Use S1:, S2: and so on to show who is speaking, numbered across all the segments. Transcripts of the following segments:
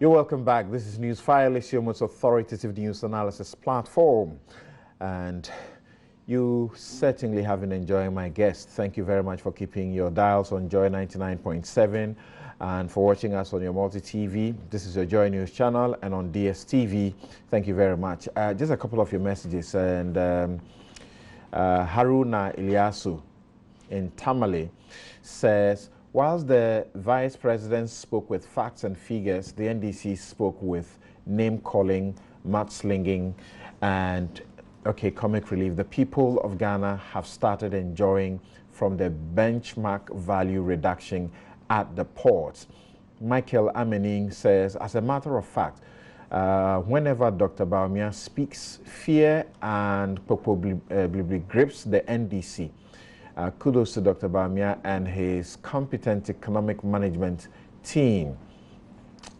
S1: You're welcome back. This is Newsfile, it's your most authoritative news analysis platform. And you certainly have been enjoying my guest. Thank you very much for keeping your dials on Joy 99.7 and for watching us on your multi-TV. This is your Joy News channel and on DSTV. Thank you very much. Just a couple of your messages. And Haruna Ilyasu in Tamale says, whilst the Vice President spoke with facts and figures, the NDC spoke with name-calling, mudslinging, and, comic relief. The people of Ghana have started enjoying from the benchmark value reduction at the ports. Michael Amening says, as a matter of fact, whenever Dr. Bawumia speaks, fear and grips the NDC. Kudos to Dr. Bawumia and his competent economic management team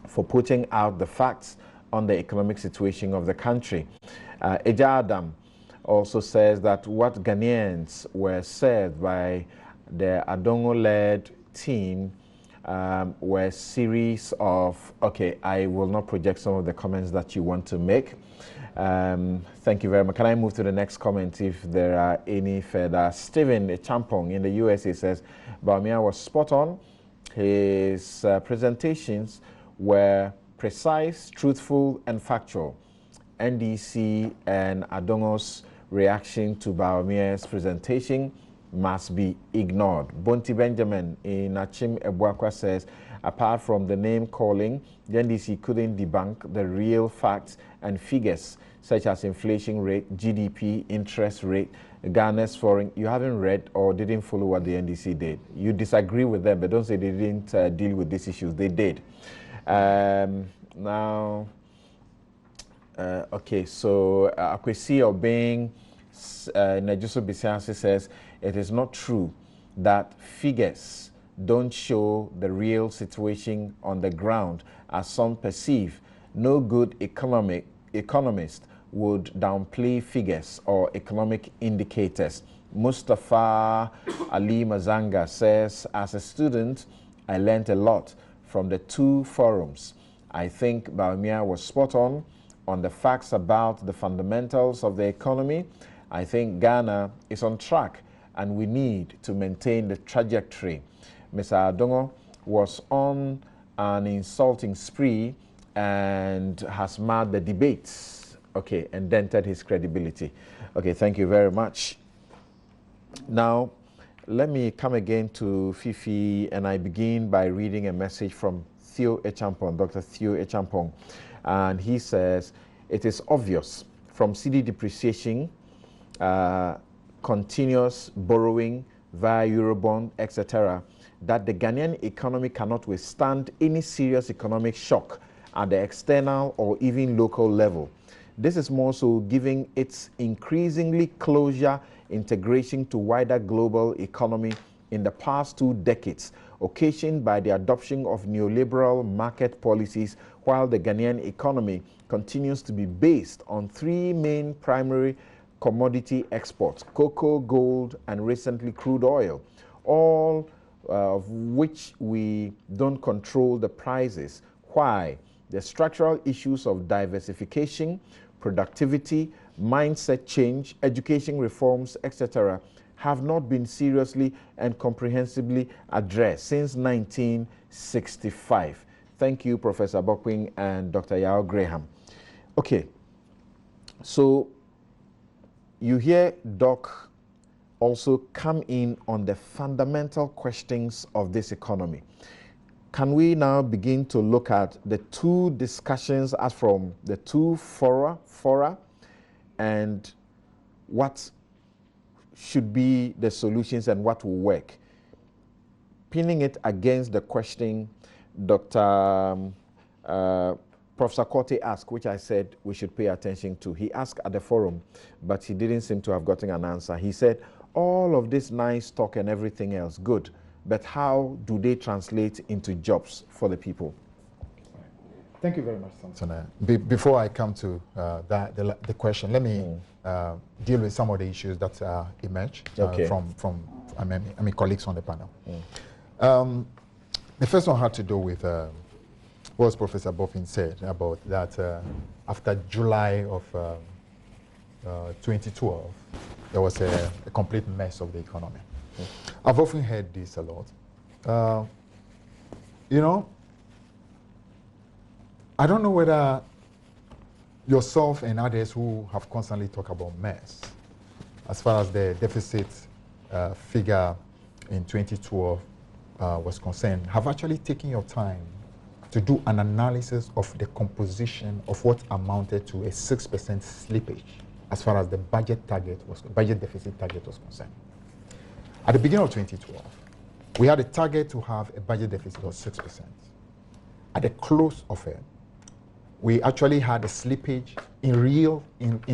S1: for putting out the facts on the economic situation of the country. Eja Adam also says that what Ghanaians were served by the Adongo-led team were a series of, I will not project some of the comments that you want to make. Thank you very much. Can I move to the next comment if there are any further? Stephen Champong in the USA says, Bawumia was spot on. His presentations were precise, truthful, and factual. NDC and Adongo's reaction to Bawumia's presentation must be ignored. Bonti Benjamin in Achim Boako says, apart from the name calling, the NDC couldn't debunk the real facts and figures such as inflation rate, GDP, interest rate, Ghana's foreign. You haven't read or didn't follow what the NDC did. You disagree with them, but don't say they didn't deal with these issues. They did. Now, so Akwesi Obeng Najuso Bisiansi says, it is not true that figures don't show the real situation on the ground as some perceive. No good economist would downplay figures or economic indicators. Mustafa Ali Mazanga says, as a student, I learned a lot from the two forums. I think Bawumia was spot on the facts about the fundamentals of the economy. I think Ghana is on track and we need to maintain the trajectory. Mr. Adongo was on an insulting spree and has marred the debates, and dented his credibility. Thank you very much. Now, let me come again to Fifi, and I begin by reading a message from Theo Echampong, Dr. Theo Echampong, and he says, it is obvious from CD depreciation, continuous borrowing via Eurobond, etc., that the Ghanaian economy cannot withstand any serious economic shock at the external or even local level. This is more so given its increasingly closer integration to wider global economy in the past 2 decades, occasioned by the adoption of neoliberal market policies, while the Ghanaian economy continues to be based on 3 main primary commodity exports: cocoa, gold, and recently crude oil, all of which we don't control the prices. Why? The structural issues of diversification, productivity, mindset change, education reforms, etc., have not been seriously and comprehensively addressed since 1965. Thank you, Professor Bokwing and Dr. Yao Graham. So you hear Doc also come in on the fundamental questions of this economy. Can we now begin to look at the 2 discussions as from the 2 fora and what should be the solutions and what will work? Pinning it against the question Dr. Professor Korte asked, which I said we should pay attention to. He asked at the forum, but he didn't seem to have gotten an answer. He said, all of this nice talk and everything else, good, but how do they translate into jobs for the people?
S2: Thank you very much, Samson. Before I come to the question, let me deal with some of the issues that emerged from colleagues on the panel. The first one had to do with what Professor Boffin said about that after July of 2012, there was a complete mess of the economy. I've often heard this a lot. You know, I don't know whether yourself and others who have constantly talked about mess, as far as the deficit figure in 2012 was concerned, have actually taken your time to do an analysis of the composition of what amounted to a 6% slippage as far as the budget deficit target was concerned. At the beginning of 2012, we had a target to have a budget deficit of 6%. At the close of it, we actually had a slippage in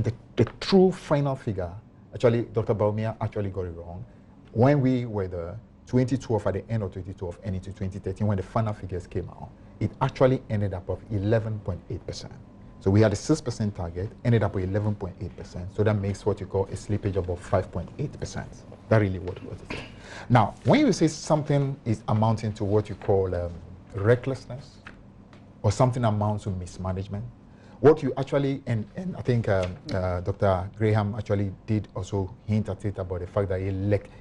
S2: the true final figure. Actually, Dr. Bawumia actually got it wrong. When we were there, 2012, at the end of 2012 and into 2013, when the final figures came out, it actually ended up of 11.8%. So we had a 6% target, ended up with 11.8%. So that makes what you call a slippage of about 5.8%. That really what it is. Now, when you say something is amounting to what you call recklessness, or something amounts to mismanagement, what you actually, and I think Dr. Graham actually did also hint at it about the fact that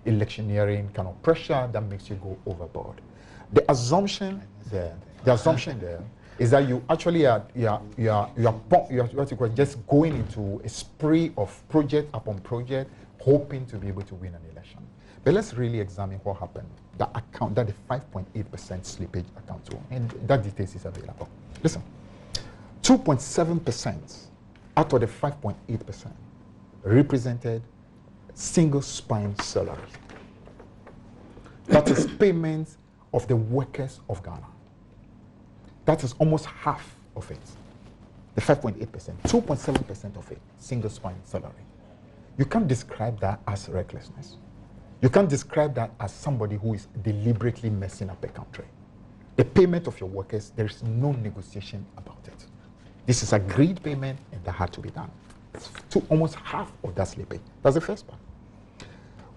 S2: electioneering kind of pressure that makes you go overboard. The assumption there is that you actually are what you call just going into a spree of project upon project, hoping to be able to win an election. But let's really examine what happened. That the 5.8% slippage account to, and that details is available. Listen, 2.7% out of the 5.8% represented single spine salary. That is payments of the workers of Ghana. That is almost half of it. The 5.8%, 2.7% of it, single spine salary. You can't describe that as recklessness. You can't describe that as somebody who is deliberately messing up a country. The payment of your workers, there is no negotiation about it. This is agreed payment, and that had to be done. To almost half of that slippage. That's the first part.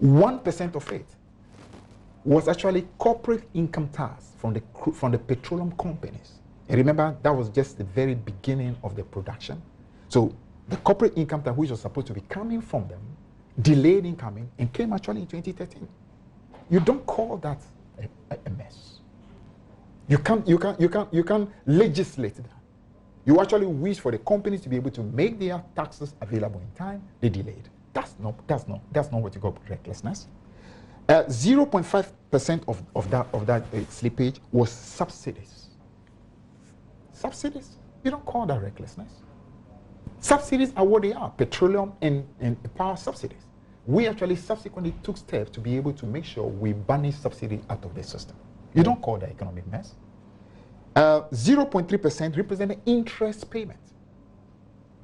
S2: 1% of it was actually corporate income tax from the petroleum companies. And remember, that was just the very beginning of the production. So the corporate income tax, which was supposed to be coming from them, delayed in coming and came actually in 2013. You don't call that a mess. You can't legislate that. You actually wish for the companies to be able to make their taxes available in time. They delayed. That's not what you call recklessness. 0.5% of that slippage was subsidies. Subsidies. You don't call that recklessness. Subsidies are what they are, petroleum and power subsidies. We actually subsequently took steps to be able to make sure we banish subsidy out of the system. You don't call that economic mess. 0.3% represent interest payment.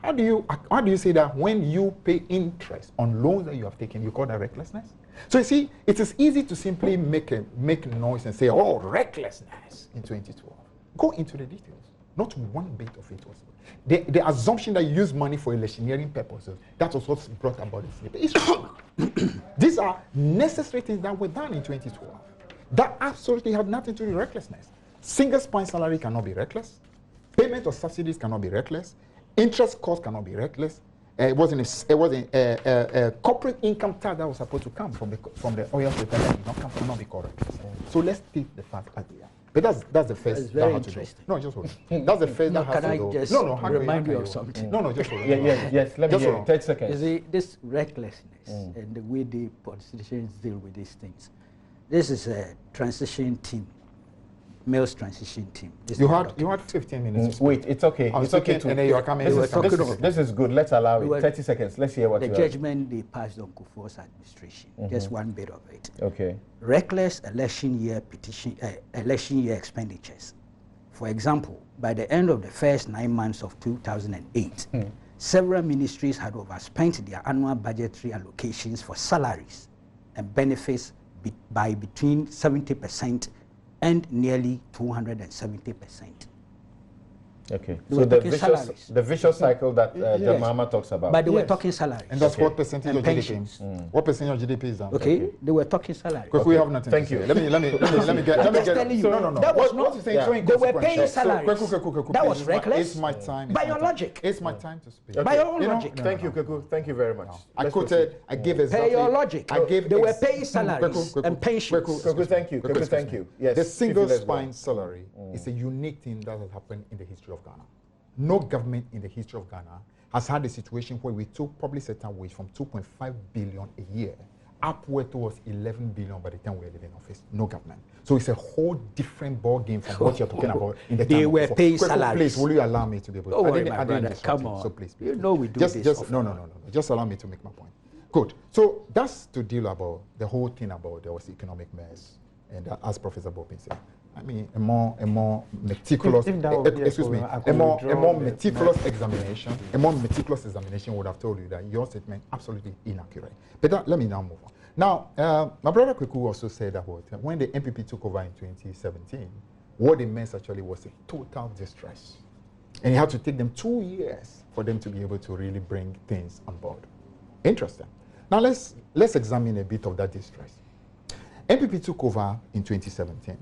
S2: How do you say that when you pay interest on loans that you have taken, you call that recklessness? So you see, it is easy to simply make noise and say, oh, recklessness in 2012. Go into the details. Not one bit of it was. The assumption that you use money for electioneering purposes, that was what brought about the slippage. It's wrong. These are necessary things that were done in 2012. That absolutely had nothing to do with recklessness. Single spine salary cannot be reckless. Payment of subsidies cannot be reckless. Interest cost cannot be reckless. It wasn't a corporate income tax that was supposed to come from the oil refinery. Cannot be correct. So let's take the fact as they are. But that's the first.
S3: That's very interesting.
S2: No, just hold on. That's the first.
S3: No,
S2: that has
S3: can
S2: to
S3: I just remind you of something?
S2: No, just hold on.
S1: Yes. Let me hear. 30 seconds.
S3: You see, this recklessness and the way the politicians deal with these things. This is a transition team, males transition team.
S2: You had 15 minutes.
S1: Wait, it's okay.
S2: It's okay. And then you are coming.
S1: This is good. Let's allow it. 30 seconds. Let's hear what you have.
S3: The judgment they passed on Kufuor's administration. Just one bit of it.
S1: Okay.
S3: Reckless election year expenditures. For example, by the end of the first 9 months of 2008, several ministries had overspent their annual budgetary allocations for salaries and benefits by between 70% and nearly 270%.
S1: Okay.
S3: They
S1: So
S3: were
S1: the
S3: talking salaries.
S1: vicious cycle that
S2: Yes.
S1: Mahama talks about.
S3: But they were
S2: Yes.
S3: talking salaries.
S2: And that's
S1: Okay.
S2: what percentage
S3: And
S2: of
S3: pensions.
S2: GDP? What percentage of GDP is that?
S3: Okay? They were talking salaries.
S2: Because we have nothing
S1: Thank
S2: to say.
S1: you.
S2: Let me get.
S3: I'm just telling you.
S2: No.
S3: That was
S2: What
S3: not.
S2: you're saying is so
S3: They were
S2: inconsequential.
S3: paying salaries.
S2: Kweku,
S3: That was
S2: please,
S3: reckless.
S2: It's my time.
S3: By
S2: it's
S3: your
S2: my time.
S3: logic.
S2: It's my time to speak.
S3: By your own
S2: You know,
S3: logic.
S1: Thank you, Kweku. Thank you very much.
S2: I
S1: Let's
S2: quoted.
S1: proceed.
S2: I gave exactly.
S3: Pay your logic.
S2: I gave.
S3: They were paying salaries and pensions.
S1: Kweku, thank you. Kweku, thank you. Yes.
S2: The single
S1: let's go.
S2: spine salary is a unique thing that has happened in the history of Ghana. No government in the history of Ghana has had a situation where we took public sector wage from 2.5 billion a year upward towards 11 billion by the time we were leaving office. No government. So it's a whole different ball game from what you're talking about in the time
S3: They were
S2: before.
S3: paying
S2: Kweku,
S3: salaries.
S2: Please, will you allow me to be able to?
S3: Don't worry, my
S2: I didn't
S3: brother.
S2: disrupt
S3: Come
S2: you,
S3: on.
S2: So please.
S3: You know we do
S2: just,
S3: this
S2: Just,
S3: often.
S2: no. Just allow me to make my point. Good. So that's to deal about the whole thing about there was economic mess, and as Professor Bobin said, I mean a more meticulous,
S4: If that would be a
S2: excuse me,
S4: problem, I
S2: a
S4: could
S2: more
S4: withdraw the
S2: meticulous examination, a more meticulous examination would have told you that your statement absolutely inaccurate. But let me now move on. Now, my brother Kweku also said that when the NPP took over in 2017, what they meant actually was a total distress, and it had to take them 2 years for them to be able to really bring things on board. Interesting. Now let's examine a bit of that distress. NPP took over in 2017.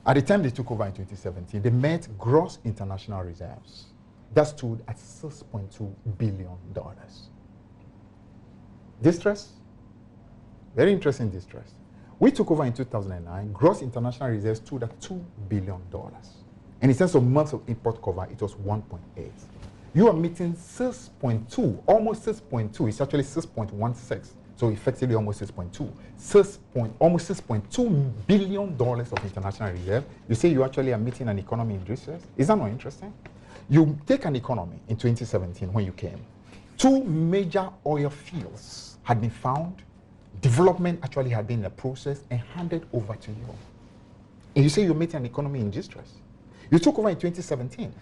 S2: At the time they took over in 2017, they met gross international reserves that stood at $6.2 billion. Distress? Very interesting distress. We took over in 2009, gross international reserves stood at $2 billion. And in terms of months of import cover, it was 1.8. You are meeting 6.2, almost 6.2. It's actually 6.16. So effectively almost 6.2. Almost $6.2 billion of international reserve. You say you actually are meeting an economy in distress? Is that not interesting? You take an economy in 2017 when you came. 2 major oil fields had been found. Development actually had been in the process and handed over to you. And you say you're meeting an economy in distress. You took over in 2017.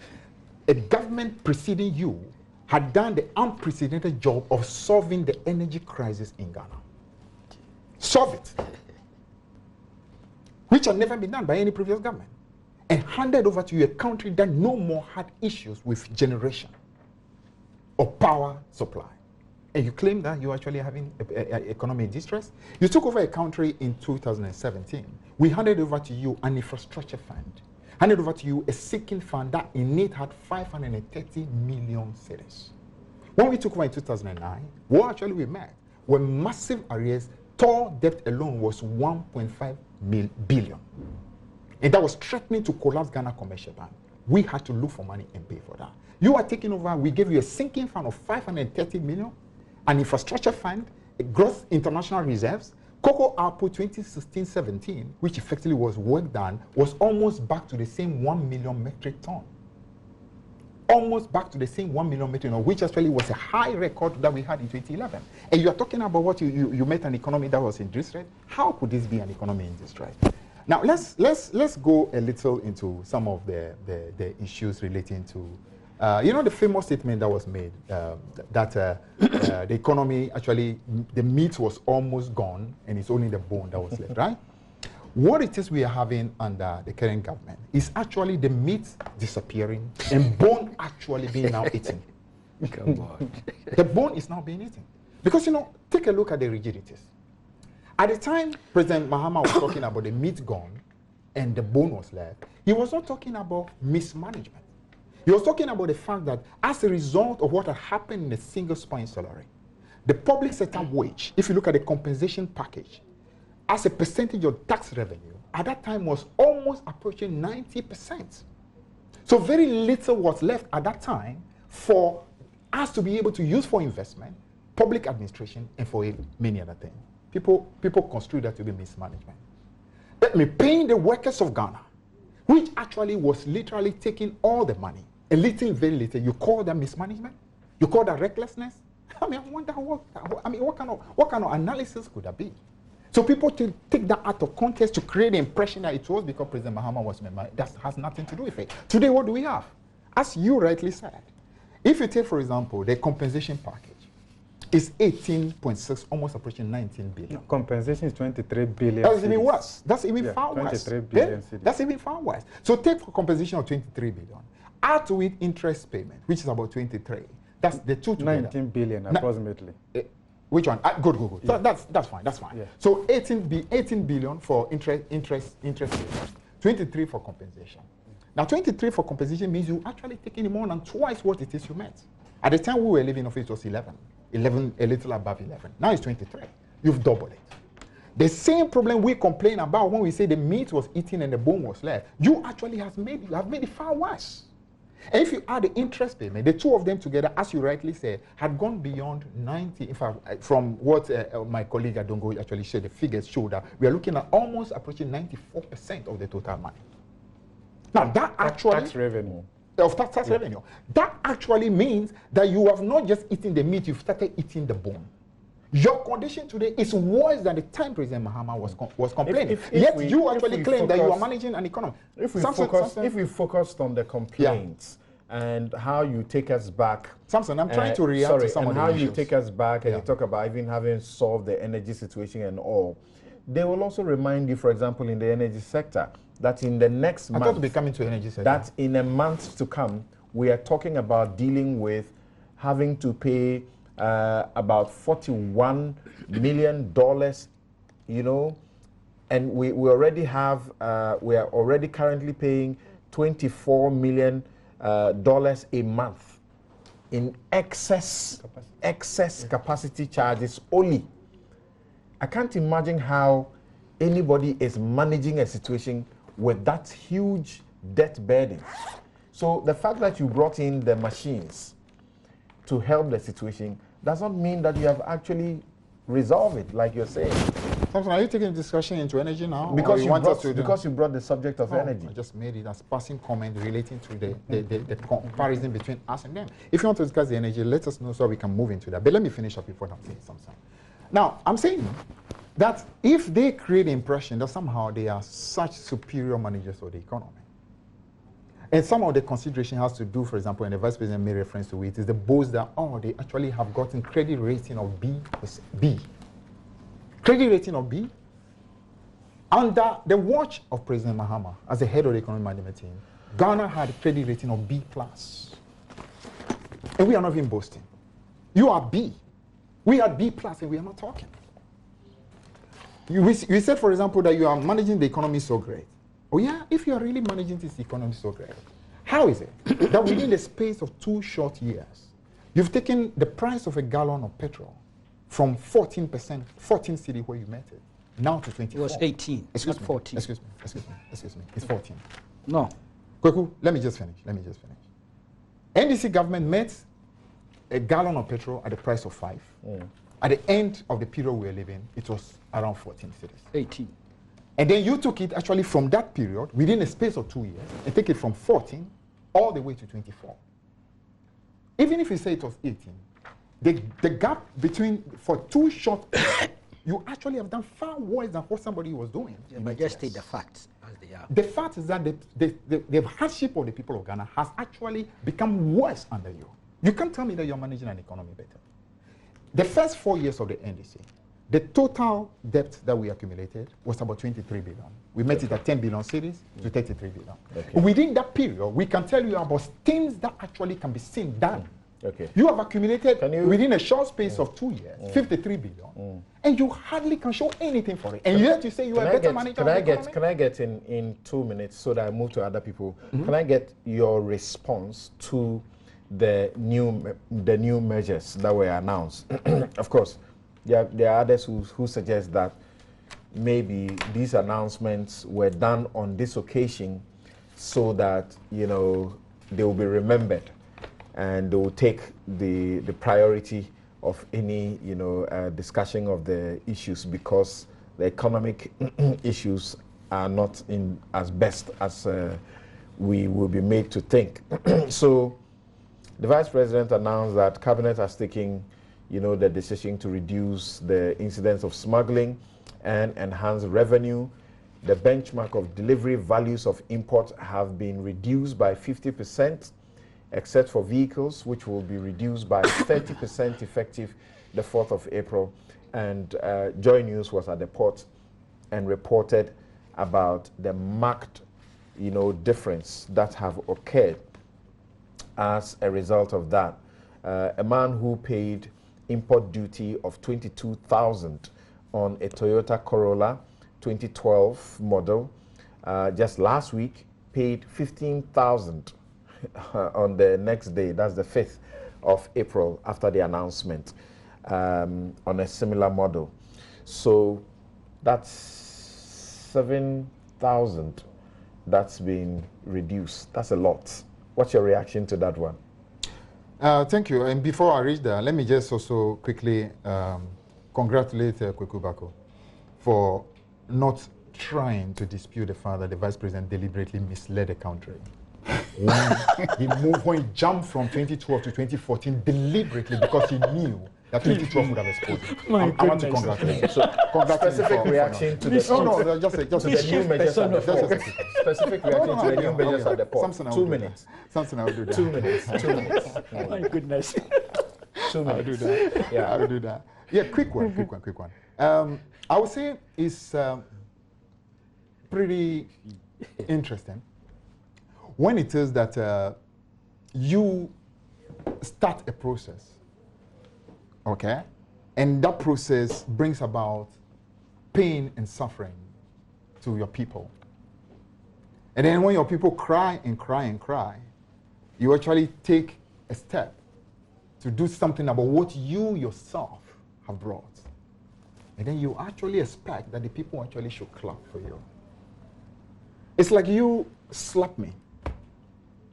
S2: A government preceding you had done the unprecedented job of solving the energy crisis in Ghana. Solve it. Which had never been done by any previous government. And handed over to you a country that no more had issues with generation or power supply. And you claim that you're actually having economic distress. You took over a country in 2017. We handed over to you an infrastructure fund. Handed over to you a sinking fund that in it had 530 million cedis. When we took over in 2009, what actually we met were massive arrears. Total debt alone was 1.5 billion. And that was threatening to collapse Ghana Commercial Bank. We had to look for money and pay for that. You are taking over, we gave you a sinking fund of 530 million, an infrastructure fund, a gross international reserves. Cocoa output 2016-17, which effectively was work done, was almost back to the same 1 million metric ton. Almost back to the same 1 million metric ton, which actually was a high record that we had in 2011. And you are talking about what you met an economy that was in distress. How could this be an economy in distress? Now let's go a little into some of the issues relating to the famous statement that was made that the economy actually, the meat was almost gone and it's only the bone that was left, right? What it is we are having under the current government is actually the meat disappearing and bone actually being now eaten.
S3: Come on.
S2: The bone is now being eaten. Because, take a look at the rigidities. At the time President Mahama was talking about the meat gone and the bone was left, he was not talking about mismanagement. He was talking about the fact that as a result of what had happened in the single spine salary, the public sector wage, if you look at the compensation package, as a percentage of tax revenue, at that time was almost approaching 90%. So very little was left at that time for us to be able to use for investment, public administration, and for many other things. People construe that to be mismanagement. That means paying the workers of Ghana, which actually was literally taking all the money, and little, very little, you call that mismanagement? You call that recklessness? I mean, I wonder what kind of analysis could that be? So people take that out of context to create the impression that it was because President Mahama was mismanaged. That has nothing to do with it. Today, what do we have? As you rightly said, if you take, for example, the compensation package, is 18.6, almost approaching 19 billion.
S4: No, compensation is 23 billion.
S2: That's even worse. That's even far worse.
S4: 23 billion.
S2: That's even far worse. So take for compensation of 23 billion. Add to it interest payment, which is about 23. That's the two together.
S4: 19 billion approximately.
S2: Which one? Good. Yeah. That's fine. Yeah. So 18 billion for interest payment, 23 for compensation. Now 23 for compensation means you actually taking more than twice what it is you met. At the time we were living off, it was 11, a little above 11. Now it's 23. You've doubled it. The same problem we complain about when we say the meat was eaten and the bone was left, you actually have made it far worse. And if you add the interest payment, the two of them together, as you rightly said, had gone beyond 90. In fact, from what my colleague Adongo actually said, the figures show that we are looking at almost approaching 94% of the total money. Now that actually
S4: tax revenue.
S2: Of tax revenue. That actually means that you have not just eaten the meat, you've started eating the bone. Your condition today is worse than the time President Mahama was complaining. Yet you actually claim that you are managing an economy.
S1: If we focused on the complaints and how you take us back.
S2: Samson, I'm trying to react to some of the
S1: how
S2: issues.
S1: you take us back and you talk about even having solved the energy situation and all. They will also remind you, for example, in the energy sector, that in the next month,
S2: I thought to be coming to energy sector.
S1: That in a month to come, we are talking about dealing with having to pay about $41 million, you know, and we already have, we are already currently paying $24 million a month in excess capacity charges only. I can't imagine how anybody is managing a situation with that huge debt burden. So the fact that you brought in the machines to help the situation does not mean that you have actually resolved it, like you're saying.
S2: Samson, are you taking the discussion into energy now?
S1: Because you brought the subject of energy.
S2: I just made it as passing comment relating to the comparison between us and them. If you want to discuss the energy, let us know so we can move into that. But let me finish up with what I'm saying, Samson. Now, I'm saying that if they create the impression that somehow they are such superior managers of the economy, and some of the consideration has to do, for example, and the Vice President made reference to it, is the boast that, they actually have gotten credit rating of B. Credit rating of B. Under the watch of President Mahama, as the head of the economic management team, Ghana had a credit rating of B+. And we are not even boasting. You are B. We are B+, and we are not talking. You said, for example, that you are managing the economy so great. Oh yeah, if you are really managing this economy so great, how is it that within the space of 2 short years, you've taken the price of a gallon of petrol from 14 city where you met it, now to 24?
S3: It was 18, it's not 14.
S2: Excuse me, it's 14.
S3: No.
S2: Kweku, let me just finish. NDC government met a gallon of petrol at the price of 5. At the end of the period we were living, it was around 14 cities.
S3: 18.
S2: And then you took it actually from that period, within a space of 2 years, and take it from 14 all the way to 24. Even if you say it was 18, the gap between, for 2 short periods, you actually have done far worse than what somebody was doing.
S3: Yeah, but just state the facts as they are.
S2: The fact is that the hardship of the people of Ghana has actually become worse under you. You can't tell me that you're managing an economy better. The first 4 years of the NDC, the total debt that we accumulated was about 23 billion. We met it at 10 billion cities to 33 billion. Okay. Within that period, we can tell you about things that actually can be seen done.
S1: Okay.
S2: You have accumulated within a short space of 2 years, 53 billion, and you hardly can show anything for it. And yet you say you are better manager of the economy?
S1: Can I get in 2 minutes so that I move to other people? Can I get your response to the new measures that were announced? Of course, there are others who suggest that maybe these announcements were done on this occasion so that, you know, they will be remembered and they will take the priority of any, you know, discussion of the issues, because the economic issues are not in as best as we will be made to think. So the Vice President announced that Cabinet has taken, you know, the decision to reduce the incidence of smuggling and enhance revenue. The benchmark of delivery values of imports have been reduced by 50%, except for vehicles, which will be reduced by 30% effective the 4th of April, and JoyNews was at the port and reported about the marked, difference that have occurred as a result of that. A man who paid import duty of 22,000 on a Toyota Corolla 2012 model just last week paid 15,000 on the next day. That's the 5th of April after the announcement on a similar model. So that's 7,000 that's been reduced. That's a lot. What's your reaction to that one?
S2: Thank you. And before I reach there, let me just also quickly congratulate Kweku Boako for not trying to dispute the fact that the Vice President deliberately misled the country. When he jumped from 2012 to 2014 deliberately because he knew that 2012 would have exposed him. I want to congratulate him. So,
S1: specific reaction to the new measures at the port. Specific reaction to the new measures at the port. 2 minutes.
S2: Something I will do that.
S1: 2 minutes. 2 minutes.
S3: My goodness.
S1: 2 minutes.
S2: I will do that.
S1: Yeah,
S2: I will do that. Yeah, quick one. I would say it's pretty interesting when it is that you start a process, okay, and that process brings about pain and suffering to your people. And then when your people cry and cry and cry, you actually take a step to do something about what you yourself have brought. And then you actually expect that the people actually should clap for you. It's like you slap me.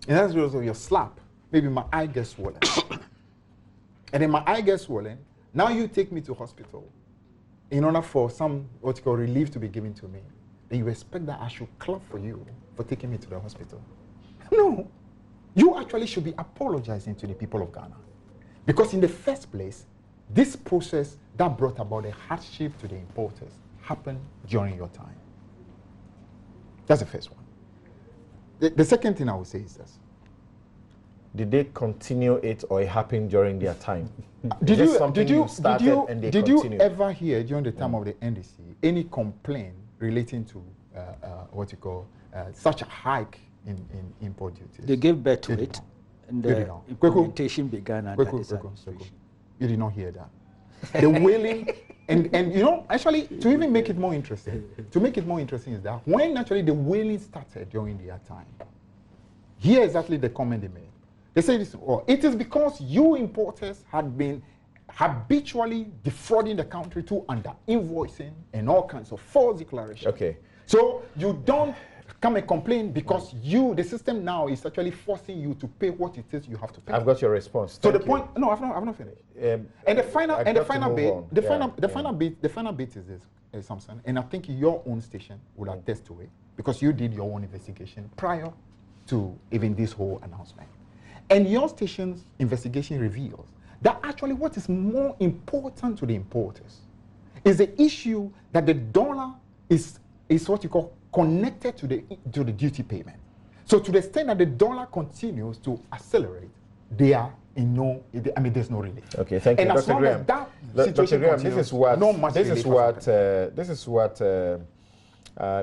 S2: And as a result of your slap, maybe my eye gets swollen. And then my eye gets swollen. Now you take me to hospital in order for some what you call relief to be given to me. Then you expect that I should clap for you for taking me to the hospital. No. You actually should be apologizing to the people of Ghana. Because in the first place, this process that brought about a hardship to the importers happened during your time. That's the first one. The second thing I would say is this.
S1: Did they continue it or it happened during their time?
S2: Did you
S1: ever
S2: ever hear during the time of the NDC any complaint relating to what you call such a hike in import duties?
S3: They gave birth to it, and the implementation began under this administration.
S2: You did not hear that. The wailing, and actually, to even make it more interesting, is that when actually the wailing started during their time, here exactly the comment they made. They say this, it is because you importers had been habitually defrauding the country too under invoicing and all kinds of false declarations.
S1: Okay.
S2: So you don't come and complain because the system now is actually forcing you to pay what it is you have to pay.
S1: I've got your response.
S2: So I've not finished. And the final bit is this, Samson, and I think your own station would attest to it because you did your own investigation prior to even this whole announcement. And your station's investigation reveals that actually what is more important to the importers is the issue that the dollar is what you call connected to the duty payment. So to the extent that the dollar continues to accelerate, they are in there's no relief.
S1: Okay, thank you, Dr. Graham. Dr. Graham, this is what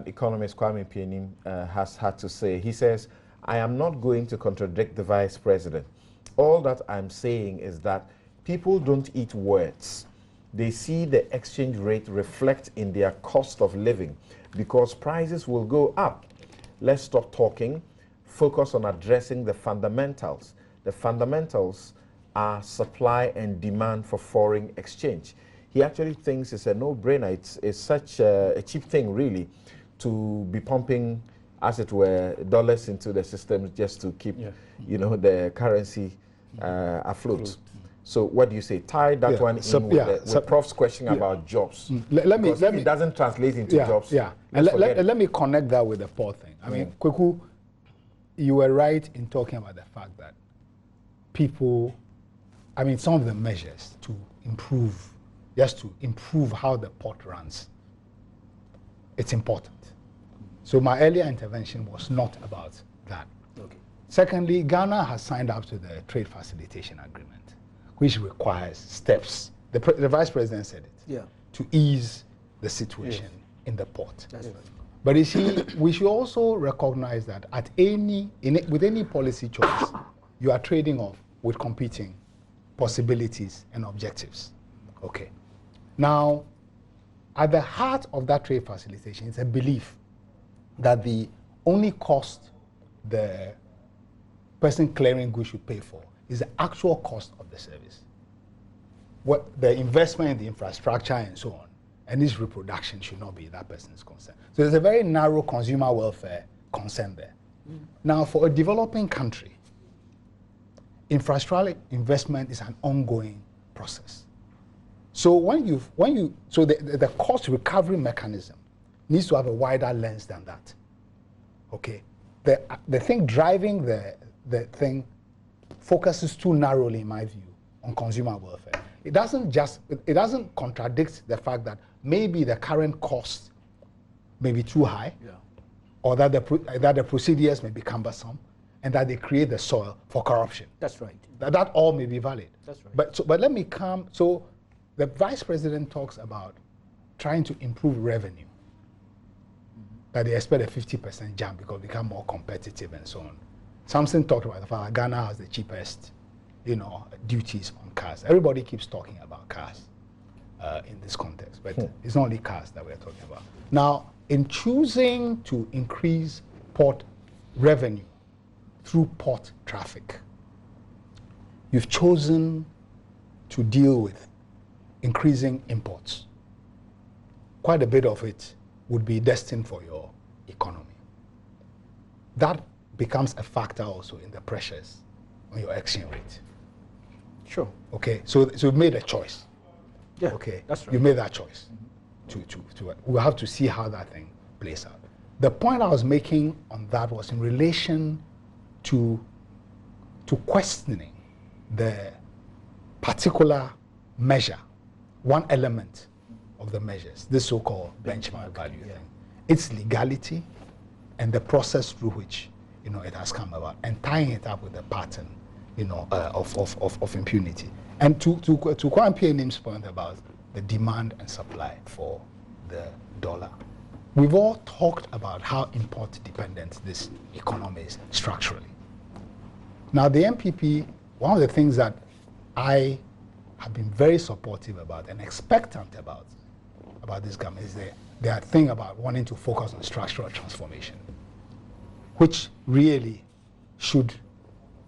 S1: economist Kwame Pianim has had to say. He says, I am not going to contradict the Vice President. All that I'm saying is that people don't eat words. They see the exchange rate reflect in their cost of living because prices will go up. Let's stop talking, focus on addressing the fundamentals. The fundamentals are supply and demand for foreign exchange. He actually thinks it's a no-brainer. It's such a cheap thing, really, to be pumping, as it were, dollars into the system just to keep, the currency afloat. So what do you say? Tie that one in with Prof's question about jobs.
S5: Let me.
S1: It doesn't translate into jobs.
S5: Yeah. And let me connect that with the port thing. I mean, Kweku, you were right in talking about the fact that people, some of the measures to improve, just to improve how the port runs, it's important. So my earlier intervention was not about that.
S3: Okay.
S5: Secondly, Ghana has signed up to the Trade Facilitation Agreement, which requires steps the vice president said it.
S3: Yeah.
S5: To ease the situation in the port.
S3: That's right.
S5: But you see, we should also recognize that with any policy choice, you are trading off with competing possibilities and objectives. Okay. Now, at the heart of that trade facilitation is a belief that the only cost the person clearing goods should pay for is the actual cost of the service. What the investment in the infrastructure and so on, and its reproduction should not be that person's concern. So there's a very narrow consumer welfare concern there. Now, for a developing country, infrastructure investment is an ongoing process. So the cost recovery mechanism needs to have a wider lens than that. Okay, the thing driving the thing focuses too narrowly, in my view, on consumer welfare. It doesn't contradict the fact that maybe the current cost may be too high, or that the procedures may be cumbersome, and that they create the soil for corruption.
S3: That's right.
S5: That all may be valid.
S3: That's right.
S5: But let me come. So the vice president talks about trying to improve revenue. That they expect a 50% jump because they become more competitive and so on. Samson talked about the fact that Ghana has the cheapest, duties on cars. Everybody keeps talking about cars in this context, but it's not only cars that we're talking about. Now, in choosing to increase port revenue through port traffic, you've chosen to deal with increasing imports. Quite a bit of it would be destined for your economy. That becomes a factor also in the pressures on your exchange rate.
S3: Sure.
S5: Okay, so you've made a choice.
S3: Yeah,
S5: okay,
S3: that's right.
S5: You made that choice. We'll have to see how that thing plays out. The point I was making on that was in relation to questioning the particular measure, one element of the measures, this so-called benchmark value thing, its legality and the process through which it has come about, and tying it up with the pattern of impunity. And to Pt2's point about the demand and supply for the dollar, we've all talked about how import dependent this economy is structurally. Now, the NPP, one of the things that I have been very supportive about and expectant about this government is their thing about wanting to focus on structural transformation, which really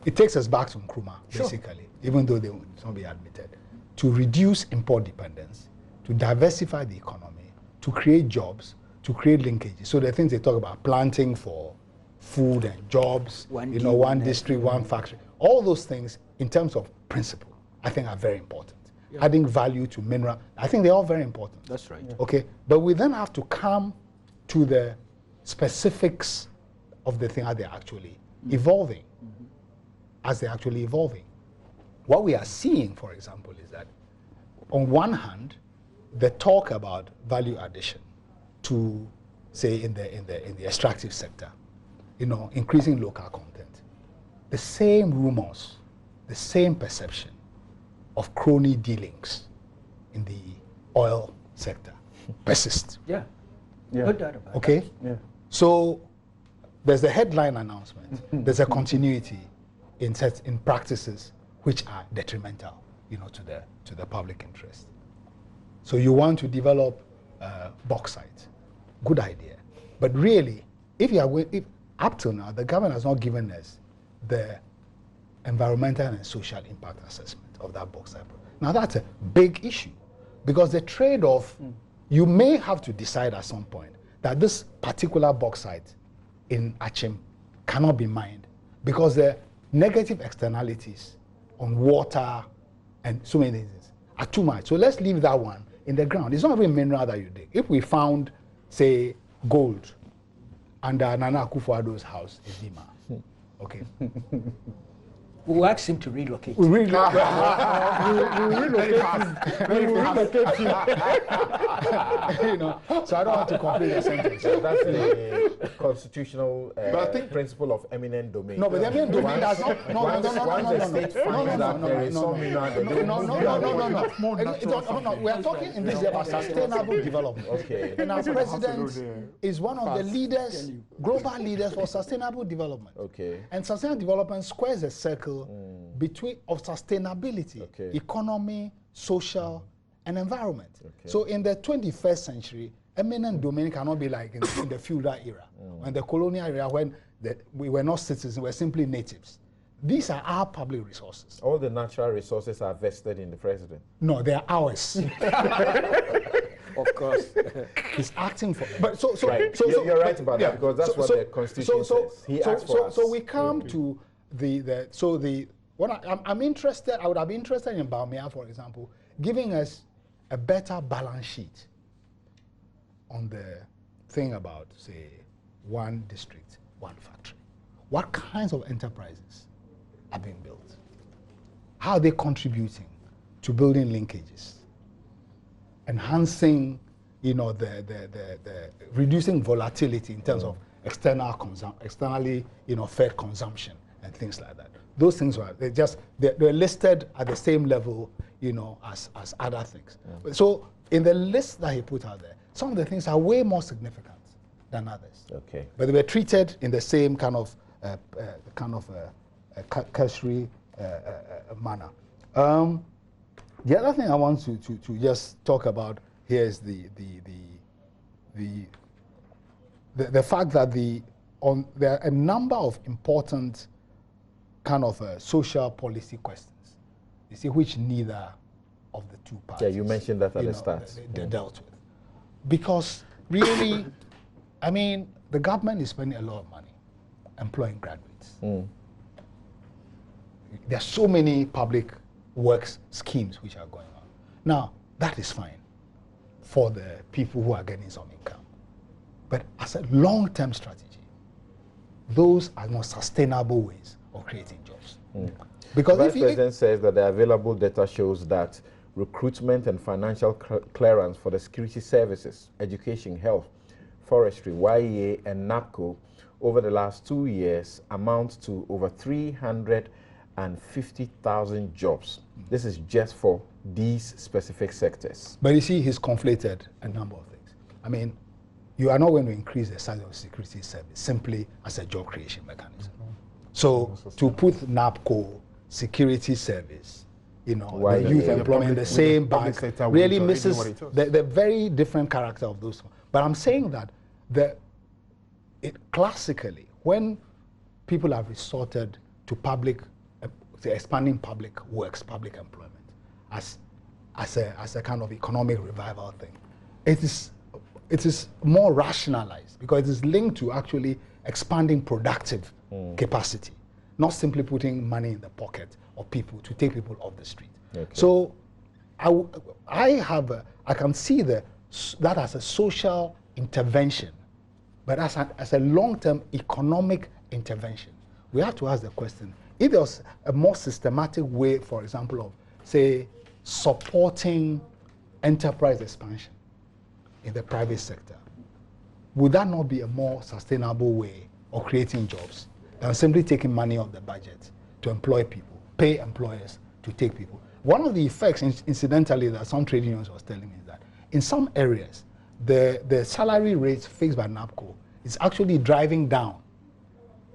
S5: it takes us back to Nkrumah, basically, even though they will not be admitted, to reduce import dependence, to diversify the economy, to create jobs, to create linkages. So the things they talk about, planting for food and jobs, one district, one factory, all those things in terms of principle, I think are very important. Yeah. Adding value to mineral, I think they're all very important.
S3: That's right. Yeah.
S5: Okay, but we then have to come to the specifics of the thing, how they're actually evolving. As they're actually evolving. What we are seeing, for example, is that on one hand, the talk about value addition to, say, in the extractive sector, increasing local content, the same rumors, the same perception of crony dealings in the oil sector persist.
S3: Yeah. No doubt about
S5: okay?
S3: that.
S4: Yeah.
S5: So there's a headline announcement, there's a continuity in practices which are detrimental, to the public interest. So you want to develop bauxite, good idea, but really, if up till now the government has not given us the environmental and social impact assessment of that bauxite. Now that's a big issue, because the trade-off, you may have to decide at some point that this particular bauxite in Achim cannot be mined because the negative externalities on water and so many things are too much. So let's leave that one in the ground. It's not even mineral that you dig. If we found, say, gold under Nana Akufo-Addo's house in Lima, okay,
S3: We'll ask him to relocate.
S5: We relocate you know, so I don't want to complete the sentence.
S1: So that's the constitutional principle of eminent domain.
S5: No, but the eminent domain does not. No. We are talking in this about sustainable development.
S1: Okay.
S5: And our president is one of the leaders, global leaders for sustainable development.
S1: Okay.
S5: And sustainable development squares a circle between of sustainability, economy, social, and environment. Okay. So in the 21st century, eminent domain cannot be like in the feudal era, when the colonial era, when we were not citizens, we were simply natives. These are our public resources.
S1: All the natural resources are vested in the president.
S5: No, they are ours.
S3: Of course.
S5: He's acting for. But
S1: you're right about that, because that's what the Constitution says. He acts for us.
S5: So we come to I'm interested. I would have been interested in Bawumia, for example, giving us a better balance sheet on the thing about, say, one district, one factory. What kinds of enterprises are being built? How are they contributing to building linkages, enhancing, you know, the reducing volatility in terms of externally, you know, fed consumption and things like that. Those things they're listed at the same level, you know, as other things. So in the list that he put out there, some of the things are way more significant than others.
S1: Okay.
S5: But they were treated in the same kind of cursory manner. The other thing I want to just talk about here is the fact that there are a number of important kind of social policy questions, you see, which neither of the two parties.
S1: Yeah, you mentioned that at the start.
S5: They dealt with. Because really, I mean, the government is spending a lot of money employing graduates. There are so many public works schemes which are going on. Now, that is fine for the people who are getting some income. But as a long-term strategy, those are more sustainable ways of creating jobs. Because
S1: the Vice President says that the available data shows that recruitment and financial clearance for the security services, education, health, forestry, YEA, and NAPCO over the last 2 years amounts to over 350,000 jobs. This is just for these specific sectors.
S5: But you see, he's conflated a number of things. I mean, you are not going to increase the size of security service simply as a job creation mechanism. So to put NAPCO, security service, you know, the youth employment in the same bag really misses the very different character of those. But I'm saying that classically, when people have resorted to expanding public works, public employment, as a kind of economic revival thing, it is more rationalized because it is linked to actually expanding productive capacity, not simply putting money in the pocket of people to take people off the street. Okay. So I can see that as a social intervention, but as a long-term economic intervention. We have to ask the question, if there's a more systematic way, for example, of, say, supporting enterprise expansion in the private sector, would that not be a more sustainable way of creating jobs than simply taking money off the budget to employ people, pay employers to take people? One of the effects, incidentally, that some trade unions was telling me is that in some areas, the salary rates fixed by NAPCO is actually driving down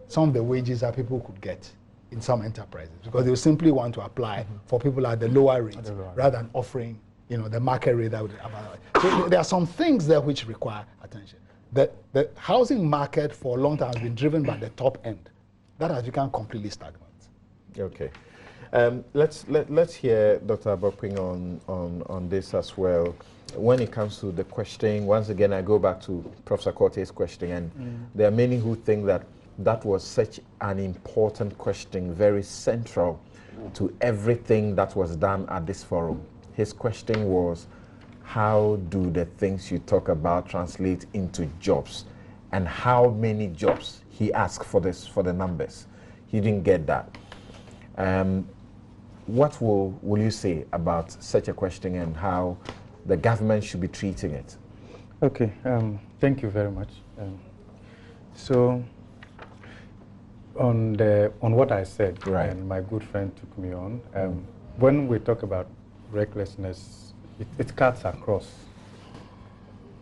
S5: some of the wages that people could get in some enterprises, because they simply want to apply for people at the lower rate rather than offering, you know, the market rate that would available. So there are some things there which require attention. The housing market for a long time has been driven by the top end. That has become completely stagnant. Okay.
S1: Let's hear Dr. Abokwing on this as well. When it comes to the questioning, once again, I go back to Professor Korte's question, and there are many who think that was such an important question, very central to everything that was done at this forum. His question was, how do the things you talk about translate into jobs? And how many jobs? He asked for the numbers. He didn't get that. What will you say about such a question and how the government should be treating it?
S4: Okay, thank you very much. So, on what I said,
S1: right,
S4: and my good friend took me on, when we talk about recklessness, it cuts across.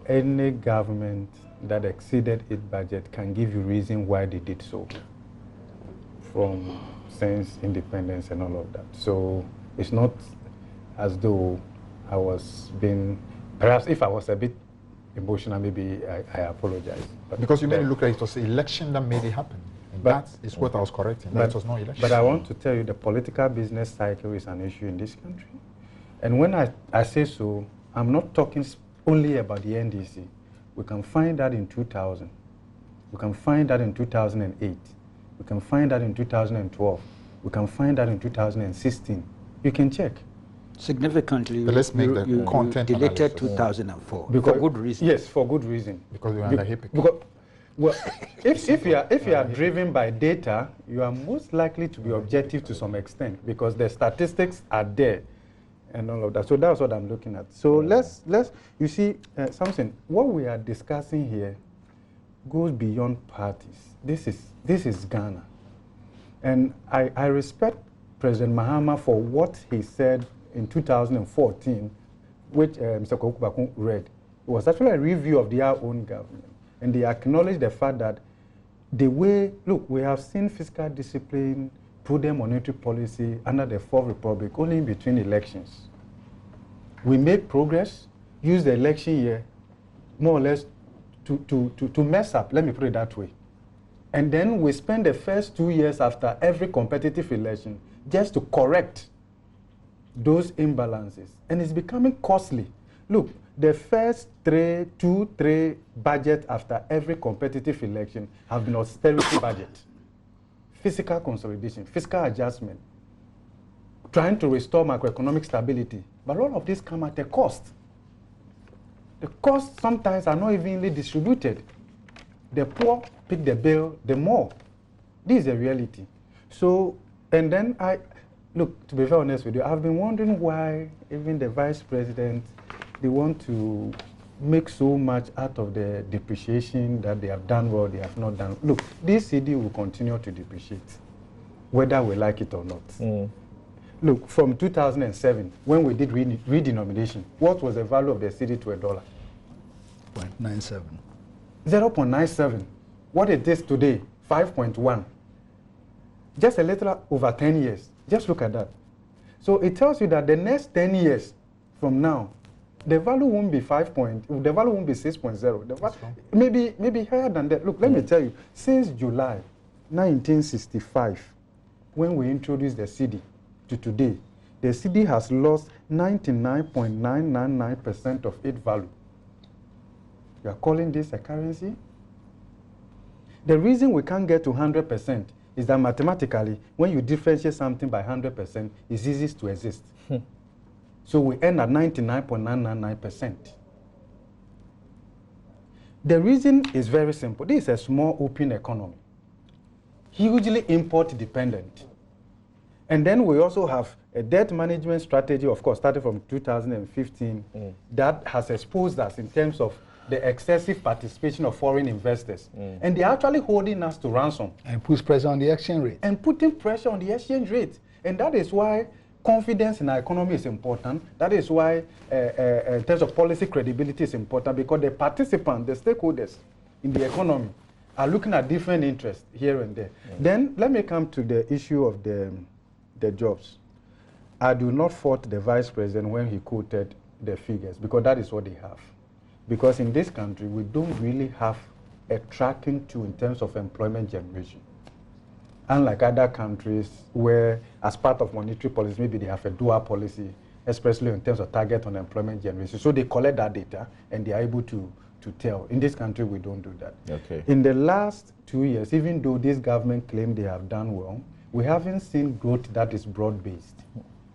S4: Any government that exceeded its budget can give you reason why they did so, from since independence and all of that. So it's not as though I was being, perhaps if I was a bit emotional, maybe I apologize. But
S2: because you made it look like it was the election that made it happen. And that is what I was correcting. That it was no election.
S4: But I want to tell you the political business cycle is an issue in this country. And when I say so, I'm not talking only about the NDC. We can find that in 2000. We can find that in 2008. We can find that in 2012. We can find that in 2016. You can check.
S3: Significantly,
S2: but let's make the content
S3: you deleted
S2: analysis.
S3: 2004
S4: because,
S3: for good reason.
S4: Yes, for good reason.
S2: Because you're under HIPIC.
S4: Because, well, if you are driven by data, you are most likely to be objective to some extent because the statistics are there and all of that. So that's what I'm looking at. So let's you see something. What we are discussing here goes beyond parties. This is Ghana, and I respect President Mahama for what he said in 2014, which Mr. Kwaku read. It was actually a review of their own government. And they acknowledged the fact that the way, look, we have seen fiscal discipline, prudent monetary policy under the Fourth Republic only in between elections. We made progress, used the election year more or less to mess up, let me put it that way. And then we spend the first 2 years after every competitive election just to correct those imbalances. And it's becoming costly. Look, the first three budget after every competitive election have been austerity budget, fiscal consolidation, fiscal adjustment, trying to restore macroeconomic stability. But all of this come at a cost. The costs sometimes are not evenly distributed. The poor pick the bill the more. This is a reality. So, and then look, to be very honest with you, I've been wondering why even the vice president, they want to make so much out of the depreciation that they have done well, they have not done. Look, this CD will continue to depreciate, whether we like it or not. Look, from 2007, when we did redenomination, what was the value of the CD to $1?
S5: 0.97.
S4: 0.97. What it is today, 5.1. Just a little over 10 years. Just look at that. So it tells you that the next 10 years from now, the value won't be 5 point, the value won't be 6.0. Maybe higher than that. Look, let me tell you, since July 1965, when we introduced the CD to today, the CD has lost 99.999% of its value. You are calling this a currency? The reason we can't get to 100% is that mathematically, when you differentiate something by 100%, it's easy to exist. So we end at 99.999%. The reason is very simple. This is a small open economy, hugely import dependent. And then we also have a debt management strategy, of course, starting from 2015, that has exposed us in terms of the excessive participation of foreign investors. And they're actually holding us to ransom.
S5: And puts pressure on the exchange rate.
S4: And putting pressure on the exchange rate. And that is why confidence in our economy is important. That is why, in terms of policy credibility, is important, because the participants, the stakeholders in the economy, are looking at different interests here and there. Then let me come to the issue of the jobs. I do not fault the vice president when he quoted the figures, because that is what they have. Because in this country, we don't really have a tracking tool in terms of employment generation. Unlike other countries where, as part of monetary policy, maybe they have a dual policy, especially in terms of target on employment generation. So they collect that data and they are able to tell. In this country, we don't do that.
S1: Okay.
S4: In the last 2 years, even though this government claims they have done well, we haven't seen growth that is broad-based.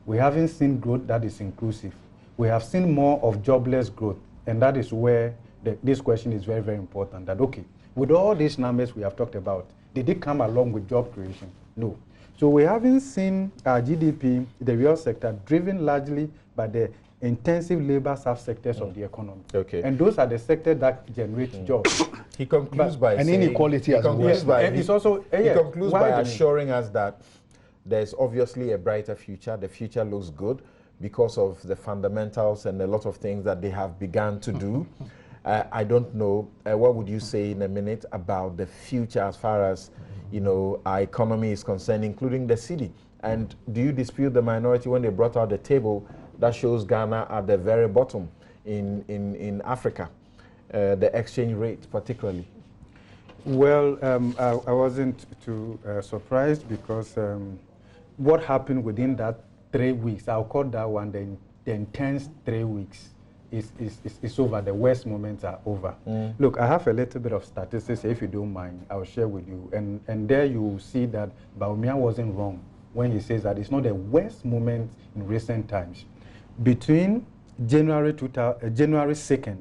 S4: We haven't seen growth that is inclusive. We have seen more of jobless growth. And that is where this question is very, very important. That, okay, with all these numbers we have talked about, did it come along with job creation? No. So we haven't seen our GDP, the real sector, driven largely by the intensive labor subsectors of the economy.
S1: Okay.
S4: And those are the sectors that generate jobs.
S1: He concludes by
S5: and
S1: saying,
S5: inequality as well.
S1: he concludes by
S4: widening.
S1: assuring us that there's obviously a brighter future. The future looks good because of the fundamentals and a lot of things that they have begun to do. I don't know, what would you say in a minute about the future as far as, you know, our economy is concerned, including the city? And do you dispute the minority when they brought out the table that shows Ghana at the very bottom in Africa, the exchange rate particularly?
S4: Well, I wasn't too surprised because what happened within that 3 weeks, I'll call that one the intense 3 weeks, is over. The worst moments are over. Look, I have a little bit of statistics, if you don't mind, I'll share with you. And there you will see that Bawumia wasn't wrong when he says that it's not the worst moment in recent times. Between January 2nd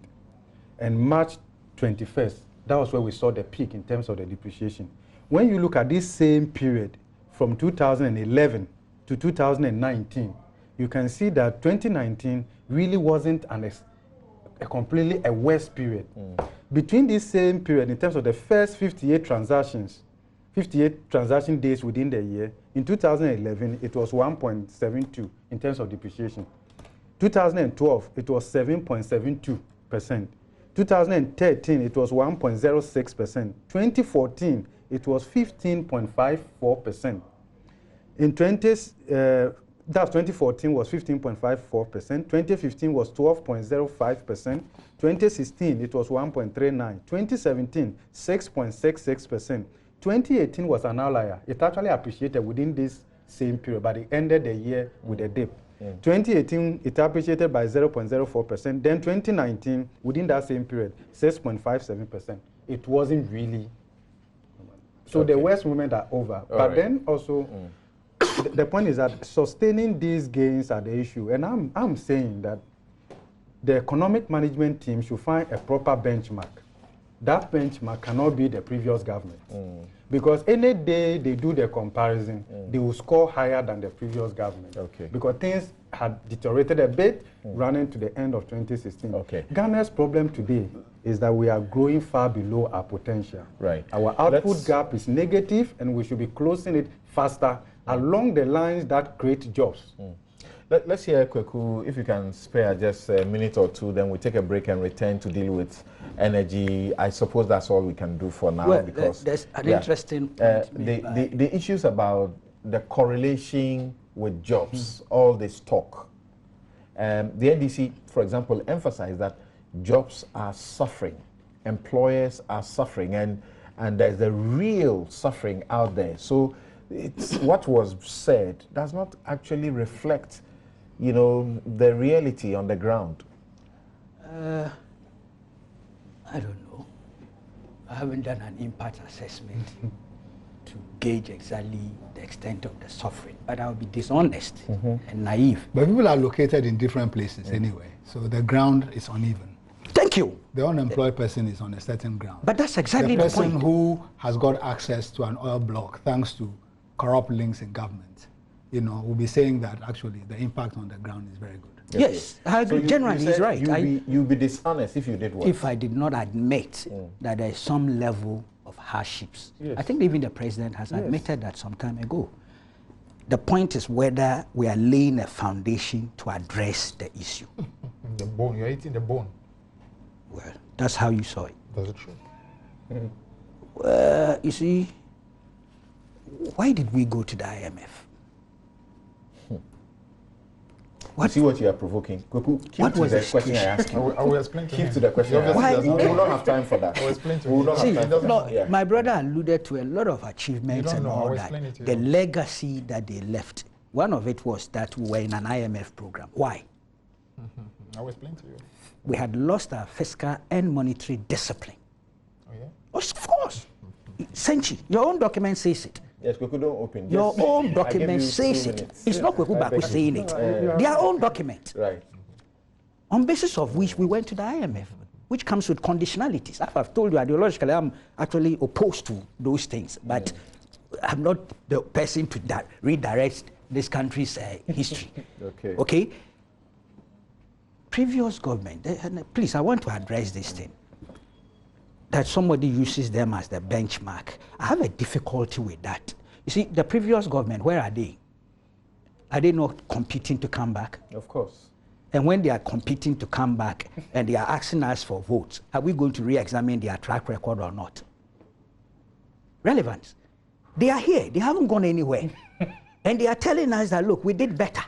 S4: and March 21st, that was where we saw the peak in terms of the depreciation. When you look at this same period from 2011 to 2019, you can see that 2019 really wasn't a completely a worse period. Between this same period, in terms of the first 58 transaction days within the year, in 2011, it was 1.72 in terms of depreciation. 2012, it was 7.72%. 2013, it was 1.06%. 2014, it was 15.54%. In 2014 was 15.54%. 2015 was 12.05%. 2016, it was 1.39. 2017, 6.66%. 2018 was an outlier. It actually appreciated within this same period, but it ended the year with a dip. 2018, it appreciated by 0.04%. Then 2019, within that same period, 6.57%. It wasn't really. So the worst moments are over. But then also, the point is that sustaining these gains are the issue. And I'm saying that the economic management team should find a proper benchmark. That benchmark cannot be the previous government. Because any day they do the comparison, they will score higher than the previous government. Because things had deteriorated a bit running to the end of 2016. Ghana's problem today is that we are growing far below our potential. Our output gap is negative, and we should be closing it faster along the lines that create jobs.
S1: Let's hear Kweku, if you can spare just a minute or two, then we take a break and return to deal with energy. I suppose that's all we can do for now.
S3: Well,
S1: because
S3: there's an interesting point
S1: the issues about the correlation with jobs, all this talk. The NDC, for example, emphasized that jobs are suffering, employers are suffering, and there's a real suffering out there. So it's what was said does not actually reflect, you know, the reality on the ground.
S3: I don't know. I haven't done an impact assessment to gauge exactly the extent of the suffering, but I'll be dishonest and naive.
S5: But people are located in different places anyway, so the ground is uneven.
S3: Thank you.
S5: The unemployed person is on a certain ground.
S3: But that's exactly
S5: the
S3: the
S5: person
S3: point.
S5: who has got access to an oil block thanks to corrupt links in government, you know, will be saying that actually the impact on the ground is very good.
S3: Yes, I agree.
S1: So
S3: generally, he's right.
S1: You'd be dishonest if you did what?
S3: If I did not admit that there is some level of hardships. I think even the president has admitted that some time ago. The point is whether we are laying a foundation to address the issue.
S2: The bone, you're eating the bone.
S3: Well, that's how you saw it.
S2: That's true.
S3: You see, why did we go to the IMF?
S1: You see what you are provoking. Kuku, keep to the question I asked you.
S2: I will explain to him.
S1: Keep to the question I asked you. We will not have time for that.
S2: I will explain to
S1: We will
S2: him.
S1: not
S3: See,
S1: have time for that.
S3: my brother alluded to a lot of achievements and
S2: know.
S3: all
S2: I'll
S3: that.
S2: explain it to
S3: The
S2: you.
S3: legacy that they left. One of it was that we were in an IMF program. Why?
S2: I will explain to you.
S3: We had lost our fiscal and monetary discipline.
S2: Oh, yeah?
S3: Of course. Senchi, your own document says it.
S1: Yes, Kuku, don't open.
S3: Your
S1: Just-
S3: own
S1: I
S3: document
S1: give you
S3: says
S1: 2
S3: it.
S1: minutes.
S3: It's not Kweku Baako saying it. Their own document.
S1: Right.
S3: On basis of which we went to the IMF, which comes with conditionalities. I've told you, ideologically, I'm actually opposed to those things. But I'm not the person to redirect this country's history.
S1: Okay.
S3: Okay? Previous government, please, I want to address this thing, that somebody uses them as the benchmark. I have a difficulty with that. You see, the previous government, where are they? Are they not competing to come back?
S1: Of course.
S3: And when they are competing to come back and they are asking us for votes, are we going to re-examine their track record or not? Relevance. They are here. They haven't gone anywhere. And they are telling us that, look, we did better,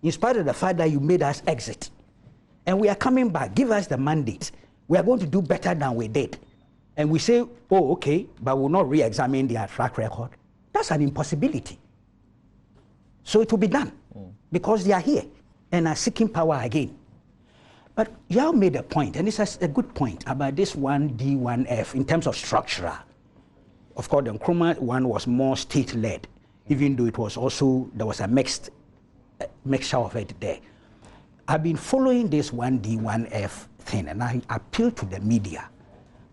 S3: in spite of the fact that you made us exit. And we are coming back. Give us the mandate. We are going to do better than we did. And we say, oh, okay, but we'll not re-examine their track record. That's an impossibility. So it will be done because they are here and are seeking power again. But you have made a point, and it's a good point, about this 1D, 1F in terms of structure. Of course, the Nkrumah one was more state-led, even though it was also, there was a mixture of it there. I've been following this 1D, 1F thing, and I appeal to the media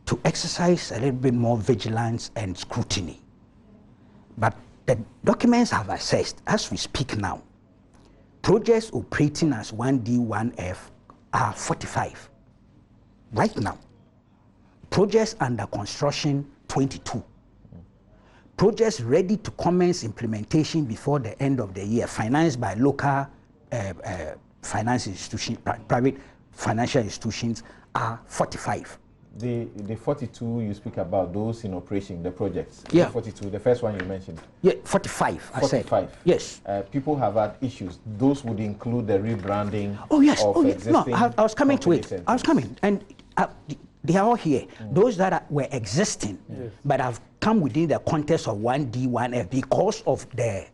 S3: to exercise a little bit more vigilance and scrutiny. But the documents have assessed, as we speak now, projects operating as 1D, 1F are 45 right now. Projects under construction, 22. Projects ready to commence implementation before the end of the year, financed by local finance institutions, private financial institutions, are 45.
S1: The 42 you speak about, those in operation, the projects.
S3: Yeah.
S1: The 42, the first one you mentioned.
S3: Yeah, 45, I said.
S1: 45.
S3: Yes.
S1: People have had issues. Those would include the rebranding
S3: Oh, yes.
S1: of existing.
S3: No, I was coming to it.
S1: centers.
S3: I was coming. And they are all here. Those that were existing, but have come within the context of 1D, 1F because of the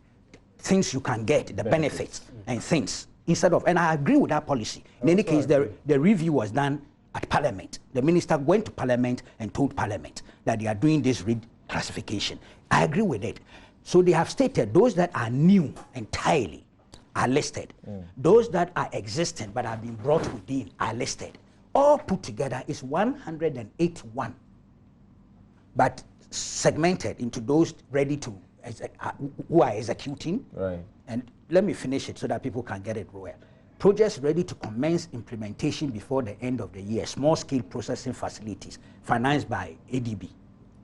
S3: things you can get, the benefits and things, instead of, and I agree with that policy. In any case, the review was done at Parliament. The minister went to Parliament and told Parliament that they are doing this reclassification. I agree with it. So they have stated those that are new entirely are listed. Those that are existing but have been brought within are listed. All put together is 181, but segmented into those ready to, who are executing.
S1: Right.
S3: And let me finish it so that people can get it well. Projects ready to commence implementation before the end of the year. Small-scale processing facilities financed by ADB,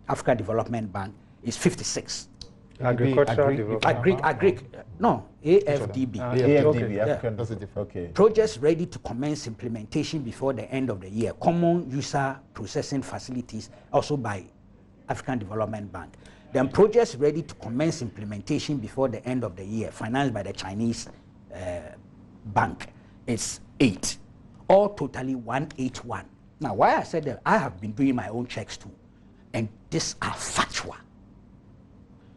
S3: Africa Development Bank, is 56.
S4: Agricultural development.
S3: No, AFDB.
S1: AFDB, African. That's a different. Okay.
S3: Projects ready to commence implementation before the end of the year. Common user processing facilities, also by African Development Bank. Then projects ready to commence implementation before the end of the year, financed by the Chinese bank, is 8. All totally 181. Now, why I said that, I have been doing my own checks too, and these are factual.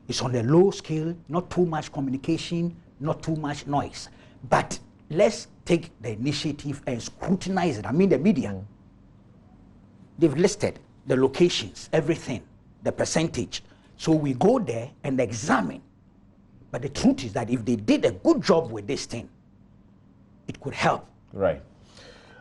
S3: It's on a low scale, not too much communication, not too much noise. But let's take the initiative and scrutinize it. I mean, the media, they've listed the locations, everything, the percentage. So we go there and examine. But the truth is that if they did a good job with this thing, it could help.
S1: Right.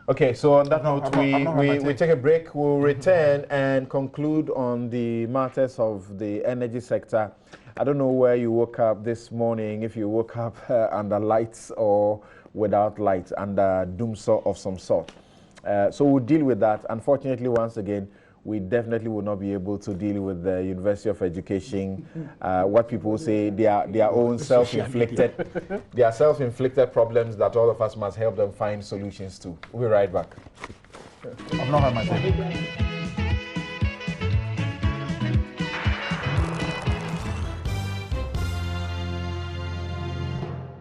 S1: Okay, so on that note, we take a break. We'll return and conclude on the matters of the energy sector. I don't know where you woke up this morning, if you woke up under lights or without lights, under doomsday of some sort. So we'll deal with that. Unfortunately, once again, we definitely will not be able to deal with the University of Education, what people say, their own self-inflicted problems that all of us must help them find solutions to. We'll be right back.
S2: I've not had my time.